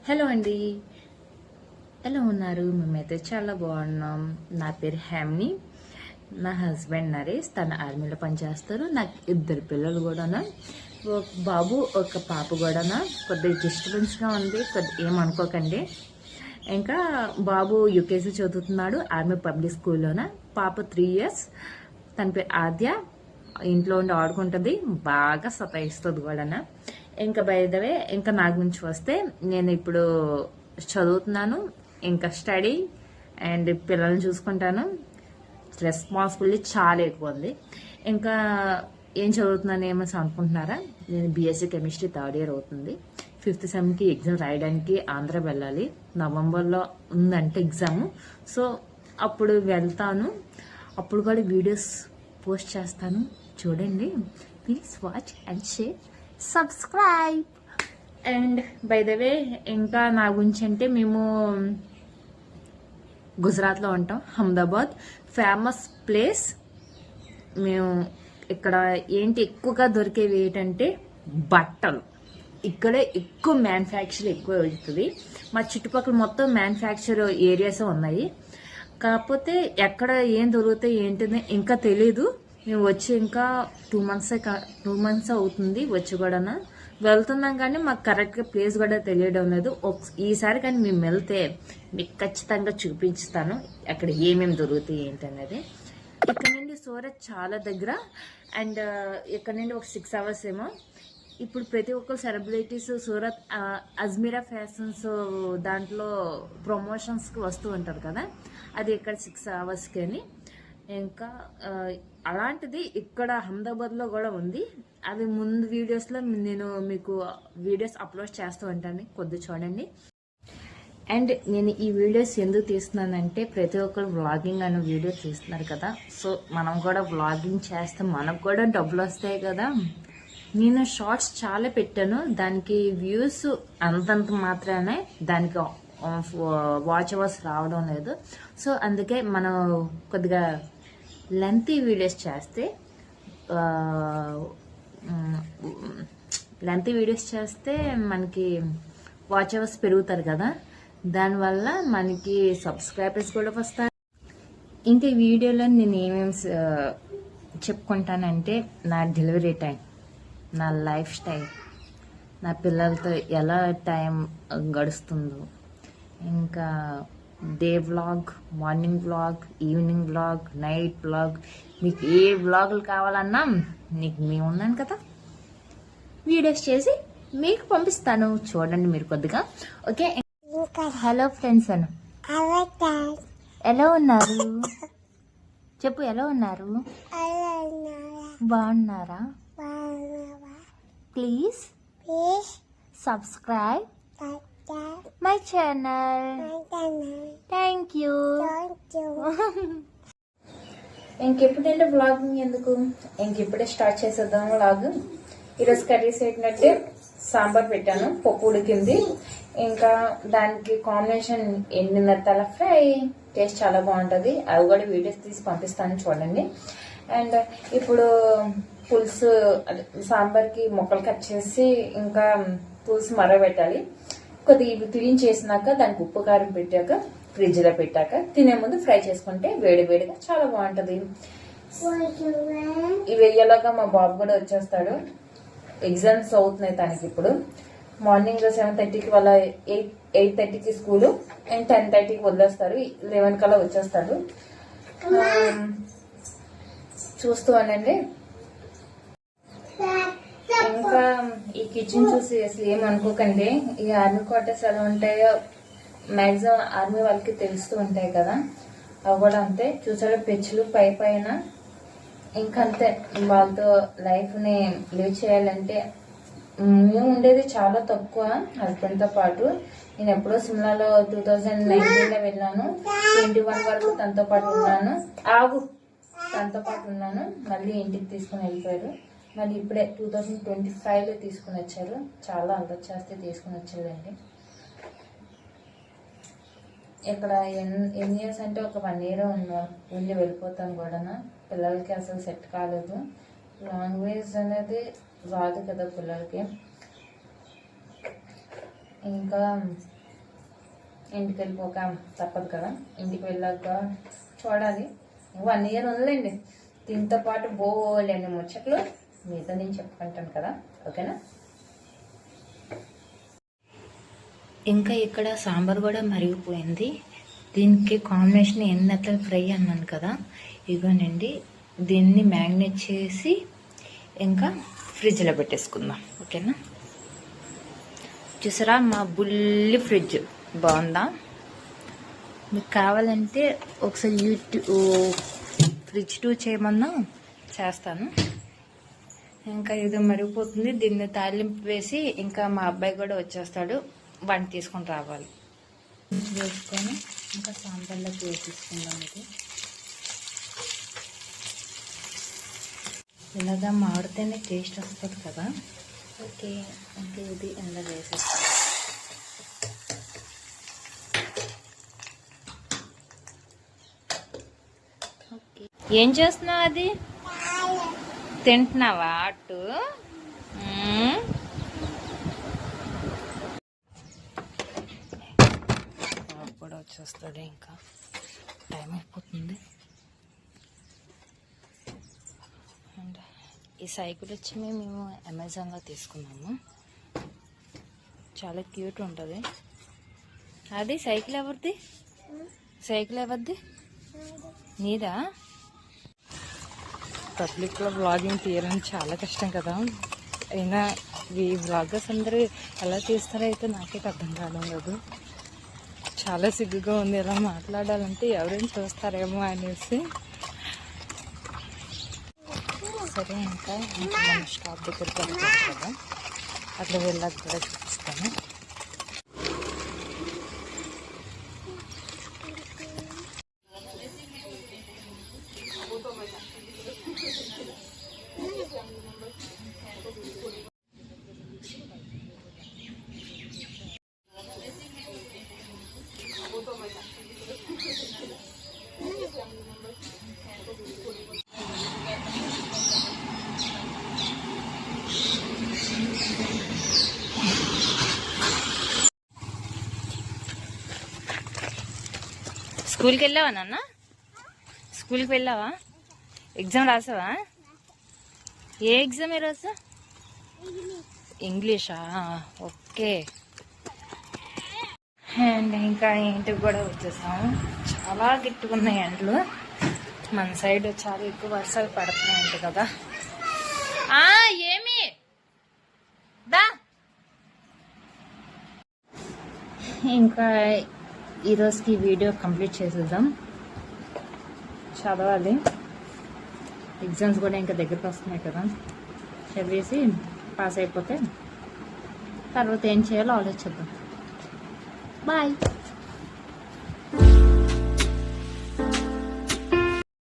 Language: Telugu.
హలో అండి, ఎలా ఉన్నారు? మేమైతే చాలా బాగున్నాం. నా పేరు హ్యామ్ని. నా హస్బెండ్ నరేష్, తన ఆర్మీలో పనిచేస్తారు. నాకు 2 పిల్లలు కూడానా, ఒక బాబు ఒక పాప కూడానా. కొద్దిగా డిస్టర్బెన్స్గా ఉంది, ఏమనుకోకండి. ఇంకా బాబు యూకేజీ చదువుతున్నాడు ఆర్మీ పబ్లిక్ స్కూల్లోన. పాప 3 years. తన పేరు ఆద్య. ఇంట్లో ఉండి ఆడుకుంటుంది, బాగా సతాయిస్తుంది కూడానా. ఇంకా బై ద వే, ఇంకా నా గురించి వస్తే, నేను ఇప్పుడు చదువుతున్నాను. ఇంకా స్టడీ అండ్ పిల్లల్ని చూసుకుంటాను. రెస్పాన్సిబిలిటీ చాలా ఎక్కువ ఉంది. ఇంకా ఏం చదువుతున్నాను ఏమని అనుకుంటున్నారా? నేను బీఎస్సీ కెమిస్ట్రీ 3rd year అవుతుంది. 5th సెమ్కి ఎగ్జామ్ రాయడానికి ఆంధ్ర వెళ్ళాలి. నవంబర్లో ఉందంటే ఎగ్జామ్. సో అప్పుడు వెళ్తాను. అప్పుడు కూడా వీడియోస్ పోస్ట్ చేస్తాను, చూడండి. Please watch and share, subscribe. And by the way, ఇంకా నా గురించి అంటే, మేము గుజరాత్లో ఉంటాం. Ahmedabad famous place. మేము ఇక్కడ ఏంటి ఎక్కువగా దొరికేవి ఏంటంటే బట్టలు. ఇక్కడే ఎక్కువ మ్యానుఫ్యాక్చర్ ఎక్కువ అవుతుంది. మా చుట్టుపక్కల మొత్తం మ్యానుఫ్యాక్చర్ ఏరియాస్ ఉన్నాయి. కాకపోతే ఎక్కడ ఏం దొరుకుతాయి ఏంటిది ఇంకా తెలీదు. మేము వచ్చి ఇంకా 2 months అవుతుంది వచ్చి కూడా. వెళ్తున్నాం కానీ మాకు కరెక్ట్గా ప్లేస్ కూడా తెలియడం లేదు. ఈసారి కానీ మేము వెళ్తే మీకు ఖచ్చితంగా చూపించుతాను అక్కడ ఏమేమి దొరుకుతాయి ఏంటనేది. ఇక్కడ నుండి సూరత్ చాలా దగ్గర. అండ్ ఇక్కడ నుండి ఒక 6 hours ఏమో. ఇప్పుడు ప్రతి ఒక్కరు సెలబ్రిటీస్ సూరత్ అజ్మీరా ఫ్యాషన్స్ దాంట్లో ప్రమోషన్స్కి వస్తూ ఉంటారు కదా, అది ఇక్కడ 6 hours అని. ఇంకా అలాంటిది ఇక్కడ అహ్మదాబాద్లో కూడా ఉంది. అవి ముందు వీడియోస్లో నేను మీకు వీడియోస్ అప్లోడ్ చేస్తూ ఉంటాను, కొద్దిగా చూడండి. అండ్ నేను ఈ వీడియోస్ ఎందుకు తీస్తున్నానంటే, ప్రతి ఒక్కరు వ్లాగింగ్ అనే వీడియో తీస్తున్నారు కదా, సో మనం కూడా వ్లాగింగ్ చేస్తే మనకు కూడా డబ్బులు వస్తాయి కదా. నేను షార్ట్స్ చాలా పెట్టాను, దానికి వ్యూస్ అంతంత మాత్రమే, దానికి వాచ్ అవర్స్ రావడం లేదు. సో అందుకే మనం కొద్దిగా లెంతీ వీడియోస్ చేస్తే మనకి వాచ్ అవర్స్ పెరుగుతారు కదా, దానివల్ల మనకి సబ్స్క్రైబర్స్ కూడా వస్తారు. ఇంకా ఈ వీడియోలో నేను ఏమేమి చెప్పుకుంటానంటే, నా డెలివరీ టైం, నా లైఫ్ స్టైల్, నా పిల్లలతో ఎలా టైం గడుస్తుందో, ఇంకా day vlog, morning vlog, evening vlog, night vlog, మీకు ఏ వ్లాగులు కావాలన్నా మేము ఉన్నాను కదా, వీడియోస్ చేసి మీకు పంపిస్తాను, చూడండి మీరు కొద్దిగా. ఓకే, హలో ఫ్రెండ్స్ అను, ఎలా ఉన్నారు చెప్పు, ఎలా ఉన్నారు? బాగున్నారా? Please subscribe my channel. Thank you. ఇంకెప్పుడంటే వ్లాగింగ్ ఎందుకు, ఇంకెప్పుడే స్టార్ట్ చేసేద్దాం వ్లాగ్. ఈరోజు కర్రీస్ ఏంటంటే, సాంబార్ పెట్టాను, పప్పు ఉడికింది. ఇంకా దానికి కాంబినేషన్ ఎండిన తల ఫ్రై, టేస్ట్ చాలా బాగుంటుంది. అవి కూడా వీడియోస్ తీసి పంపిస్తాను, చూడండి. అండ్ ఇప్పుడు పులుసు, సాంబార్కి ముక్కలు కట్ చేసి ఇంకా పులుసు మరగబెట్టాలి. కొద్దిగా ఇవి క్లీన్ చేసినాక దానికి ఉప్పు కారం పెట్టాక ఫ్రిడ్జ్ లో పెట్టాక తినే ముందు ఫ్రై చేసుకుంటే వేడి వేడిగా చాలా బాగుంటది. ఇవి వేయలాగా మా బాబు కూడా వచ్చేస్తాడు. ఎగ్జామ్స్ అవుతున్నాయి తనకి ఇప్పుడు. మార్నింగ్ 7:30కి వాళ్ళ 8:30కి స్కూలు, అండ్ 10:30కి వదిలేస్తారు. 11 కల్లా వచ్చేస్తాడు. చూస్తూ అనండి. ఇంకా ఈ కిచెన్ చూసి అసలు ఏమనుకోకండి, ఈ ఆర్మీ క్వార్టర్స్ ఎలా ఉంటాయో మ్యాక్సిమం ఆర్మీ వాళ్ళకి తెలుస్తూ ఉంటాయి కదా, అవి కూడా అంతే. చూసారా పెచ్చులు పై పైన. ఇంకంతే, వాళ్ళతో లైఫ్ ని లివ్ చేయాలంటే. మేము ఉండేది చాలా తక్కువ హస్బెండ్ తో పాటు. నేను ఎప్పుడో సిమ్లాలో 2019లో వెళ్ళాను. 21 వరకు తనతో పాటు ఉన్నాను. తనతో పాటు ఉన్నాను. మళ్ళీ ఇంటికి తీసుకుని వెళ్ళిపోయారు. మళ్ళీ ఇప్పుడే 2025లో తీసుకుని వచ్చారు. చాలా అల్లరి చేస్తే తీసుకుని వచ్చారండి. ఇక్కడ ఎన్ని ఇయర్స్ అంటే ఒక 1 year ఉండి వెళ్ళిపోతాను కూడా. పిల్లలకి అసలు సెట్ కాలేదు. లాంగ్వేజ్ అనేది రాదు కదా పిల్లలకి. ఇంకా ఇంటికి వెళ్ళిపోక తప్పదు కదా. ఇంటికి వెళ్ళాక చూడాలి. 1 ఇయర్ ఉందండి. దీంతో పాటు బోలేండి ముచ్చట్లు మీతో నేను చెప్పుకుంటాను కదా. ఓకేనా. ఇంకా ఇక్కడ సాంబార్ కూడా మరిగిపోయింది. దీనికి కాంబినేషన్ ఎన్నెత్తలు ఫ్రై అన్నాను కదా. ఇగోనండి, దీన్ని మ్యాగ్నేట్ చేసి ఇంకా ఫ్రిడ్జ్లో పెట్టేసుకుందాం. ఓకేనా. చూసారా మా బుల్లి ఫ్రిడ్జ్ బాగుందా. మీకు కావాలంటే ఒకసారి ఫ్రిడ్జ్ టూ చేయమన్నా చేస్తాను. ఇంకా ఇది మరిగిపోతుంది. దీన్ని తాలింపు వేసి ఇంకా మా అబ్బాయి కూడా వచ్చేస్తాడు, వంట తీసుకొని రావాలి. వేసుకొని ఇంకా సాంబార్లోకి వేసేసుకుందాం. ఇది ఇలాగా మాడితేనే టేస్ట్ వస్తుంది కదా. ఓకే, ఇంకా ఇది ఇలా వేసేస్తాం. ఓకే, ఏం చేస్తున్నావు? అది తింటున్నావా? అటు కూడా వచ్చేస్తాడు. ఇంకా టైం అయిపోతుంది. అండ్ ఈ సైకిల్ వచ్చి మేము అమెజాన్లో తీసుకున్నాము. చాలా క్యూట్ ఉంటుంది. అది సైకిల్ ఎవరిది? సైకిల్ ఎవరిది? నీదా? పబ్లిక్లో వ్లాగింగ్ తీయడం చాలా కష్టం కదా. అయినా ఈ వ్లాగర్స్ అందరూ ఎలా తీస్తారో అయితే నాకైతే అర్థం కావడం లేదు. చాలా సిగ్గుగా ఉంది ఎలా మాట్లాడాలంటే, ఎవరైనా చూస్తారేమో అనేసి. సరే, ఇంకా మనం స్టాప్ దగ్గరికి వెళ్తాం కదా, అక్కడ వెళ్ళాక కూడా చూపిస్తాను. స్కూల్కి వెళ్ళావా నాన్న? స్కూల్కి వెళ్ళావా? ఎగ్జామ్ రాసావా? ఏ ఎగ్జామ్ ఈరోజు? ఇంగ్లీషా? ఓకే. అండ్ ఇంకా ఇంటికి కూడా వచ్చేసాము. చాలా గట్టిగా ఉన్నాయి ఎండలు. మన సైడ్ చాలా ఎక్కువ వర్షాలు పడుతున్నాయంట కదా. ఏమి దా. ఇంకా ఈరోజుకి వీడియో కంప్లీట్ చేసేద్దాం. చదవాలి, ఎగ్జామ్స్ కూడా ఇంకా దగ్గరికి వస్తున్నాయి కదా. చదివేసి పాస్ అయిపోతే తర్వాత ఏం చేయాలో ఆలోచిద్దాం. బాయ్.